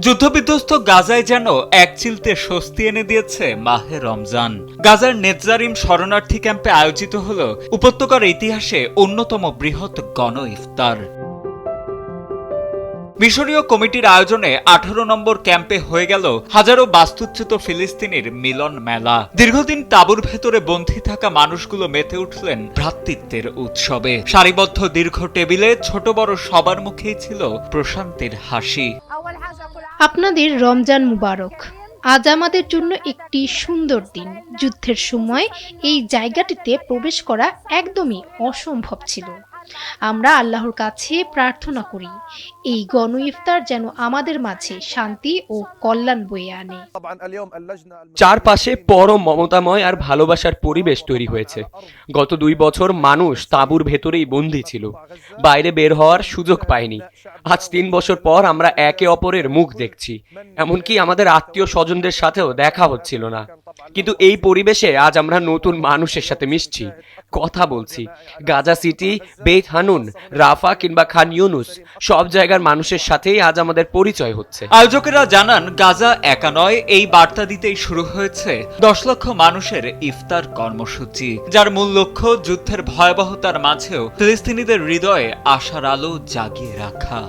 যুদ্ধবিধ্বস্ত গাজায় যেন এক চিলতে স্বস্তি এনে দিয়েছে মাহে রমজান। গাজার নেতজারিম শরণার্থী ক্যাম্পে আয়োজিত হল উপত্যকার ইতিহাসে অন্যতম বৃহৎ গণ ইফতার। মিশরীয় কমিটির আয়োজনে 18 নম্বর ক্যাম্পে হয়ে গেল হাজারো বাস্তুচ্যুত ফিলিস্তিনির মিলন মেলা। দীর্ঘদিন তাঁবুর ভেতরে বন্দী থাকা মানুষগুলো মেতে উঠলেন ভ্রাতৃত্বের উৎসবে। সারিবদ্ধ দীর্ঘ টেবিলে ছোট বড় সবার মুখেই ছিল প্রশান্তির হাসি। আপনাদের রমজান মুবারক। আজ আমাদের জন্য একটি সুন্দর দিন। যুদ্ধের সময় এই জায়গাটিতে প্রবেশ করা একদমই অসম্ভব ছিল। আমরা আল্লাহর কাছে প্রার্থনা করি এই গণ ইফতার যেন আমাদের মাঝে শান্তি ও কল্যাণ বয়ে আনে। চারপাশে পরম মমতাময় আর ভালোবাসার পরিবেশ তৈরি হয়েছে। গত 2 বছর মানুষ তাঁবুর ভেতরেই বন্দী ছিল, বাইরে বের হওয়ার সুযোগ পায়নি। আজ 3 বছর পর আমরা একে অপরের মুখ দেখছি, এমনকি আমাদের আত্মীয় স্বজনদের সাথেও দেখা হচ্ছিল না। কিন্তু এই পরিবেশে আজ আমরা নতুন মানুষের সাথে মিশছি, কথা বলছি। গাজা সিটি, বেত হানুন, রাফা কিংবা খান ইউনুস, সব জায়গার মানুষের সাথেই আজ আমাদের পরিচয় হচ্ছে। আয়োজকেরা জানান, গাজা একা নয়, এই বার্তা দিতেই শুরু হয়েছে 10 লক্ষ মানুষের ইফতার কর্মসূচি, যার মূল লক্ষ্য যুদ্ধের ভয়াবহতার মাঝেও ফিলিস্তিনিদের হৃদয়ে আশার আলো জাগিয়ে রাখা।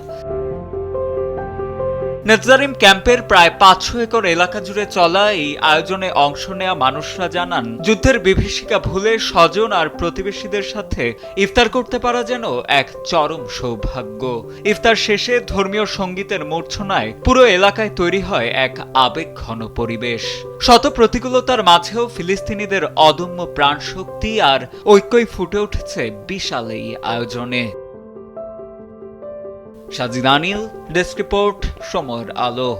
নেতজারিম ক্যাম্পের প্রায় 500 একর এলাকা জুড়ে চলা এই আয়োজনে অংশ নেওয়া মানুষরা জানান, যুদ্ধের বিভীষিকা ভুলে স্বজন আর প্রতিবেশীদের সাথে ইফতার করতে পারা যেন এক চরম সৌভাগ্য। ইফতার শেষে ধর্মীয় সঙ্গীতের মূর্ছনায় পুরো এলাকায় তৈরি হয় এক আবেগঘন পরিবেশ। শত প্রতিকূলতার মাঝেও ফিলিস্তিনিদের অদম্য প্রাণশক্তি আর ঐক্যই ফুটে উঠেছে বিশাল এই আয়োজনে। সাজিদ আনিল, ডেস্ক রিপোর্ট, সময়ের আলো।